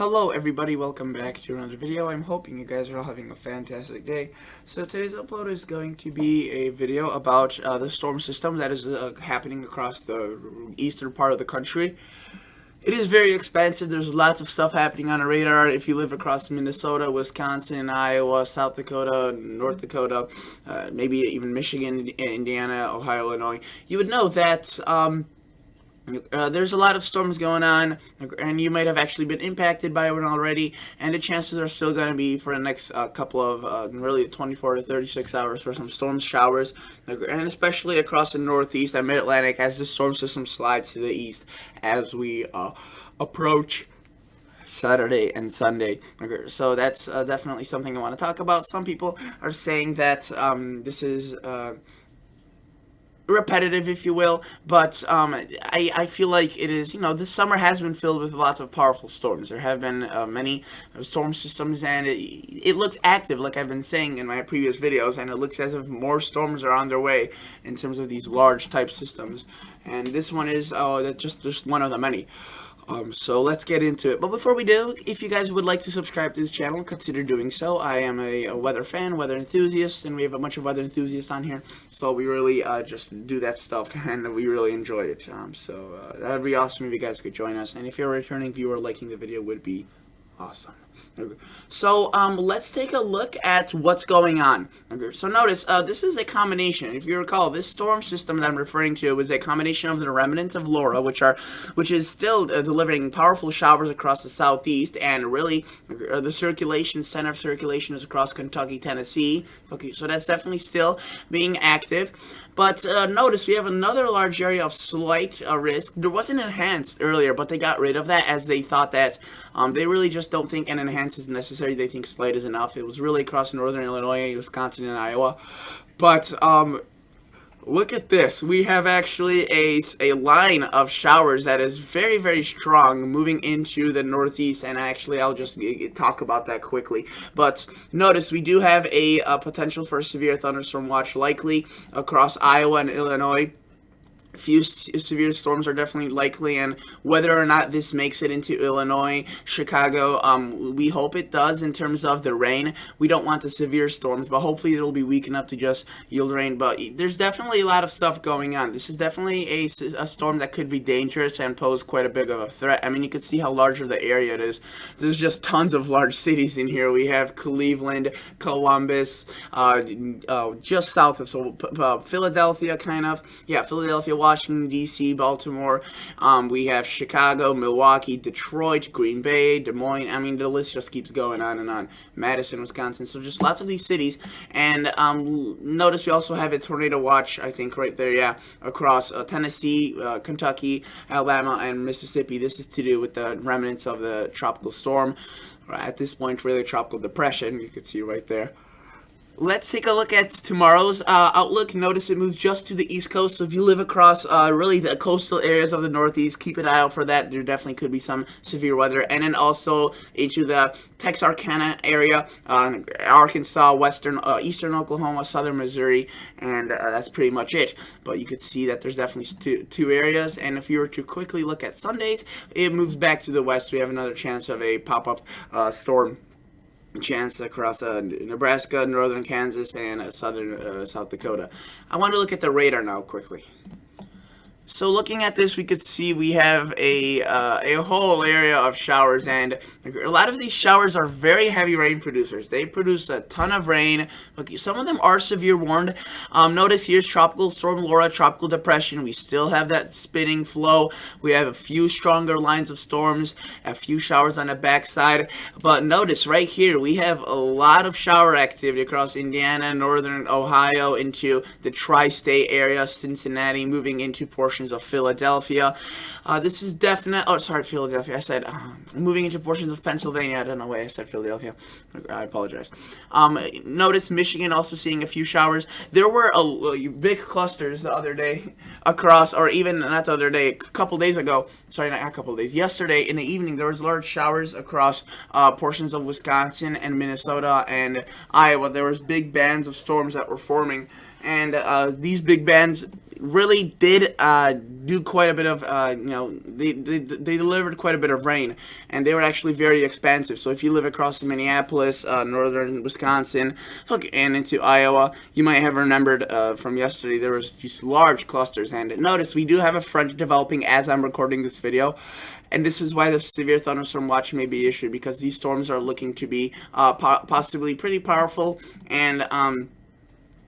Hello everybody, welcome back to another video. I'm hoping you guys are all having a fantastic day. So today's upload is going to be a video about the storm system that is happening across the eastern part of the country. It is very expansive. There's lots of stuff happening on the radar. If you live across Minnesota, Wisconsin, Iowa, South Dakota, North Dakota, maybe even Michigan, Indiana, Ohio, Illinois, you would know that there's a lot of storms going on, and you might have actually been impacted by one already, and the chances are still going to be for the next couple of really 24 to 36 hours for some storm showers, and especially across the Northeast and Mid-Atlantic as the storm system slides to the east as we approach Saturday and Sunday. So that's definitely something I want to talk about. Some people are saying that this is repetitive, if you will, but I feel like it is, this summer has been filled with lots of powerful storms. There have been many storm systems, and it looks active, like I've been saying in my previous videos, and it looks as if more storms are on their way in terms of these large type systems, and this one is just one of the many. So let's get into it. But before we do, if you guys would like to subscribe to this channel, consider doing so. I am a weather fan, weather enthusiast, and we have a bunch of weather enthusiasts on here. So we really just do that stuff, and we really enjoy it. So that would be awesome if you guys could join us. And if you're a returning viewer, liking the video would be awesome. So let's take a look at what's going on. So notice this is a combination. If you recall, this storm system that I'm referring to is a combination of the remnants of Laura, which is still delivering powerful showers across the southeast, and really the center of circulation is across Kentucky, Tennessee. Okay, so that's definitely still being active. But notice we have another large area of slight risk. There was an enhanced earlier, but they got rid of that as they thought that they really just don't think an enhanced is necessary. They think slight is enough. It was really across northern Illinois, Wisconsin, and Iowa. But look at this. We have actually a line of showers that is very, very strong moving into the northeast, and actually I'll just talk about that quickly. But notice we do have a potential for a severe thunderstorm watch likely across Iowa and Illinois. A few severe storms are definitely likely, and whether or not this makes it into Illinois, Chicago, we hope it does in terms of the rain. We don't want the severe storms, but hopefully it'll be weak enough to just yield rain. But there's definitely a lot of stuff going on. This is definitely a storm that could be dangerous and pose quite a big of a threat. I mean, you can see how large of the area it is. There's just tons of large cities in here. We have Cleveland, Columbus, just south of Philadelphia, kind of. Yeah, Philadelphia, Washington, D.C., Baltimore. We have Chicago, Milwaukee, Detroit, Green Bay, Des Moines. I mean, the list just keeps going on and on. Madison, Wisconsin. So just lots of these cities. And notice we also have a tornado watch, I think, right there, yeah, across Tennessee, Kentucky, Alabama, and Mississippi. This is to do with the remnants of the tropical storm. At this point, really tropical depression. You can see right there. Let's take a look at tomorrow's outlook. Notice it moves just to the east coast, so if you live across really the coastal areas of the northeast, keep an eye out for that. There definitely could be some severe weather. And then also into the Texarkana area, Arkansas, eastern Oklahoma, southern Missouri, and that's pretty much it. But you could see that there's definitely two areas, and if you were to quickly look at Sundays, it moves back to the west. We have another chance of a pop-up storm chance across Nebraska, northern Kansas, and southern South Dakota. I want to look at the radar now quickly. So looking at this, we could see we have a whole area of showers, and a lot of these showers are very heavy rain producers. They produce a ton of rain. Okay, some of them are severe warned. Notice here's Tropical Storm Laura, Tropical Depression. We still have that spinning flow. We have a few stronger lines of storms, a few showers on the backside. But notice right here, we have a lot of shower activity across Indiana, northern Ohio, into the tri-state area, Cincinnati, moving into portions of Philadelphia. This is definite. Oh, sorry, Philadelphia. I said moving into portions of Pennsylvania. I don't know why I said Philadelphia. I apologize. Notice Michigan also seeing a few showers. There were big clusters the other day across, or even not the other day, a couple days ago. Sorry, not a couple days. Yesterday in the evening, there was large showers across portions of Wisconsin and Minnesota and Iowa. There was big bands of storms that were forming, and these big bands really did do quite a bit of, they delivered quite a bit of rain, and they were actually very expansive. So if you live across Minneapolis, northern Wisconsin, and into Iowa, you might have remembered from yesterday there was these large clusters. And notice we do have a front developing as I'm recording this video. And this is why the severe thunderstorm watch may be issued, because these storms are looking to be possibly pretty powerful. And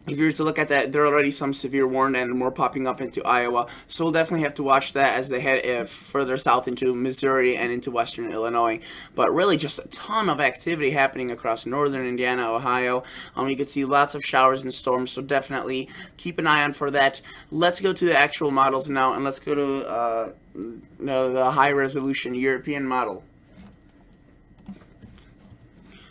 if you were to look at that, there are already some severe warned and more popping up into Iowa. So we'll definitely have to watch that as they head further south into Missouri and into western Illinois. But really just a ton of activity happening across northern Indiana, Ohio. You can see lots of showers and storms, so definitely keep an eye on for that. Let's go to the actual models now, and let's go to the high-resolution European model.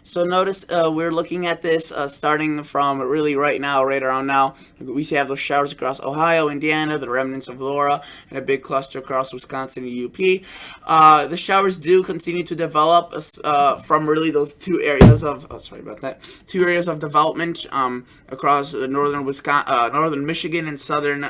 So notice we're looking at this starting from really right around now. We have those showers across Ohio, Indiana, the remnants of Laura, and a big cluster across Wisconsin and UP. The showers do continue to develop from really those two areas of two areas of development across northern northern Michigan and southern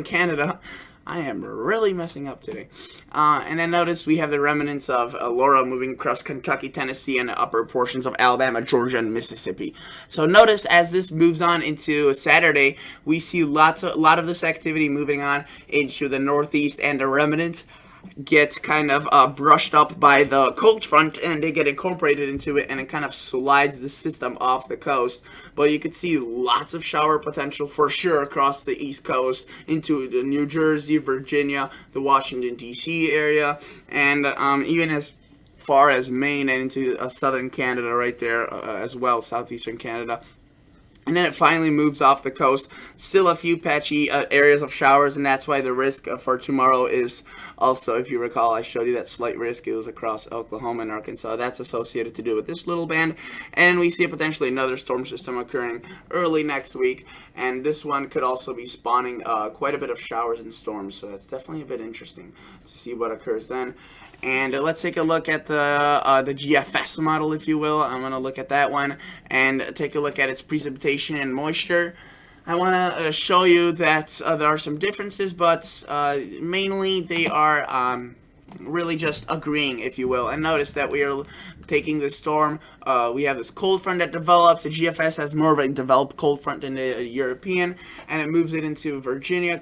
Canada. I am really messing up today. And then notice we have the remnants of Laura moving across Kentucky, Tennessee, and the upper portions of Alabama, Georgia, and Mississippi. So notice as this moves on into Saturday, we see a lot of this activity moving on into the northeast, and the remnants get kind of brushed up by the cold front, and they get incorporated into it, and it kind of slides the system off the coast. But you can see lots of shower potential for sure across the East Coast into the New Jersey, Virginia, the Washington D.C. area, and even as far as Maine and into southern Canada right there as well, southeastern Canada. And then it finally moves off the coast. Still a few patchy areas of showers, and that's why the risk for tomorrow is also, if you recall, I showed you that slight risk. It was across Oklahoma and Arkansas. That's associated to do with this little band. And we see potentially another storm system occurring early next week. And this one could also be spawning quite a bit of showers and storms. So that's definitely a bit interesting to see what occurs then. And let's take a look at the GFS model, if you will. I'm going to look at that one and take a look at its precipitation and moisture. I want to show you that there are some differences, but mainly they are really just agreeing, if you will. And notice that we are taking this storm. We have this cold front that develops. The GFS has more of a developed cold front than the European, and it moves it into Virginia,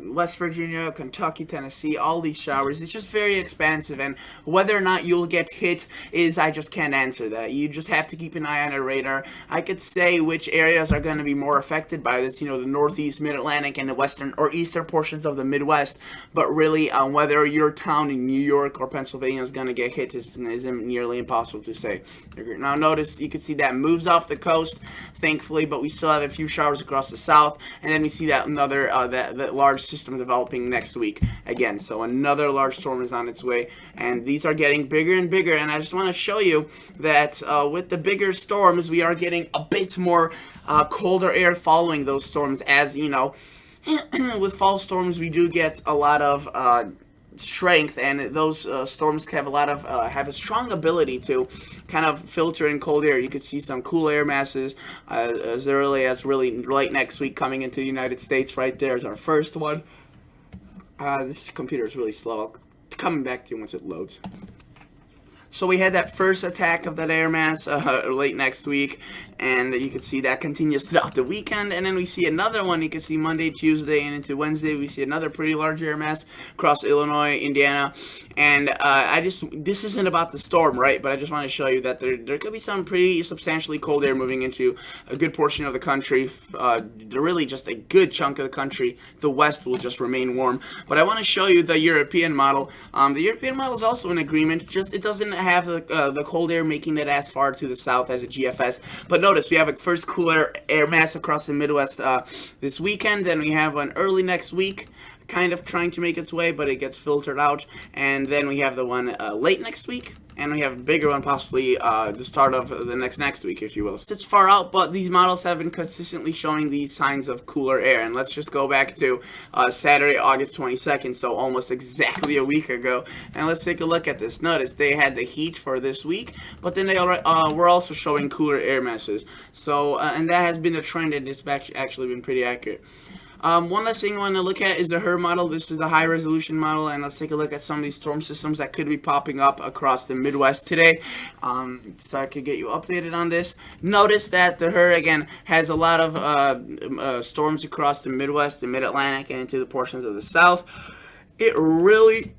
West Virginia, Kentucky, Tennessee, all these showers. It's just very expansive, and whether or not you'll get hit I just can't answer that. You just have to keep an eye on the radar. I could say which areas are going to be more affected by this, the Northeast, Mid-Atlantic, and the western or eastern portions of the Midwest, but really whether your town in New York or Pennsylvania is going to get hit is nearly impossible to say. Now notice you can see that moves off the coast, thankfully, but we still have a few showers across the south, and then we see that another that large system developing next week again. So another large storm is on its way, and these are getting bigger and bigger. And I just want to show you that with the bigger storms, we are getting a bit more colder air following those storms. As you know, with fall storms, we do get a lot of strength, and those storms have a strong ability to kind of filter in cold air. You could see some cool air masses as early as really late next week coming into the United States. Right there is our first one. This computer is really slow. I'll come back to you once it loads. So we had that first attack of that air mass late next week, and you can see that continues throughout the weekend. And then we see another one. You can see Monday, Tuesday, and into Wednesday, we see another pretty large air mass across Illinois, Indiana. And this isn't about the storm, right? But I just want to show you that there could be some pretty substantially cold air moving into a good portion of the country. Really just a good chunk of the country. The West will just remain warm. But I want to show you the European model. The European model is also in agreement. Just it doesn't have the cold air making it as far to the south as a GFS. But notice we have a first cooler air mass across the Midwest this weekend. Then we have one early next week, kind of trying to make its way, but it gets filtered out. And then we have the one late next week. And we have a bigger one possibly the start of the next week, if you will. It's far out, but these models have been consistently showing these signs of cooler air. And let's just go back to Saturday, August 22nd, so almost exactly a week ago. And let's take a look at this. Notice they had the heat for this week, but then they were also showing cooler air masses. So, and that has been the trend, and it's actually been pretty accurate. One last thing I want to look at is the HER model. This is the high resolution model, and let's take a look at some of these storm systems that could be popping up across the Midwest today. So I could get you updated on this. Notice that the HER again has a lot of storms across the Midwest, the Mid-Atlantic, and into the portions of the South. It really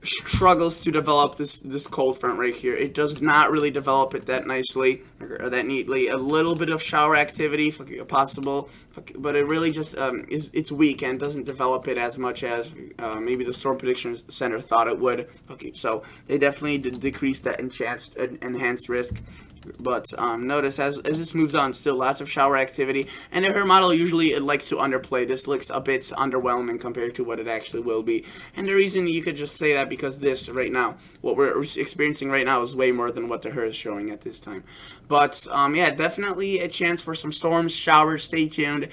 struggles to develop this cold front right here. It does not really develop it that nicely or that neatly. A little bit of shower activity possible, but it really just it's weak and doesn't develop it as much as maybe the Storm Prediction Center thought it would. Okay, so they definitely decrease that enhanced risk. But notice as this moves on, still lots of shower activity. And in her model, usually it likes to underplay. This looks a bit underwhelming compared to what it actually will be. And the reason you could just say that because this right now, what we're experiencing right now is way more than what the HER is showing at this time. But yeah, definitely a chance for some storms, showers. Stay tuned.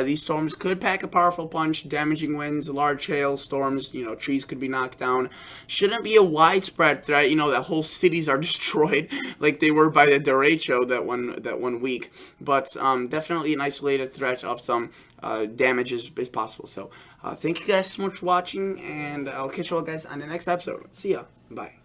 These storms could pack a powerful punch, damaging winds, large hail storms. Trees could be knocked down. Shouldn't be a widespread threat. That whole cities are destroyed like they were by the derecho that one week. But definitely an isolated threat of some damage is possible. So thank you guys so much for watching, and I'll catch you all guys on the next episode. See ya. Bye.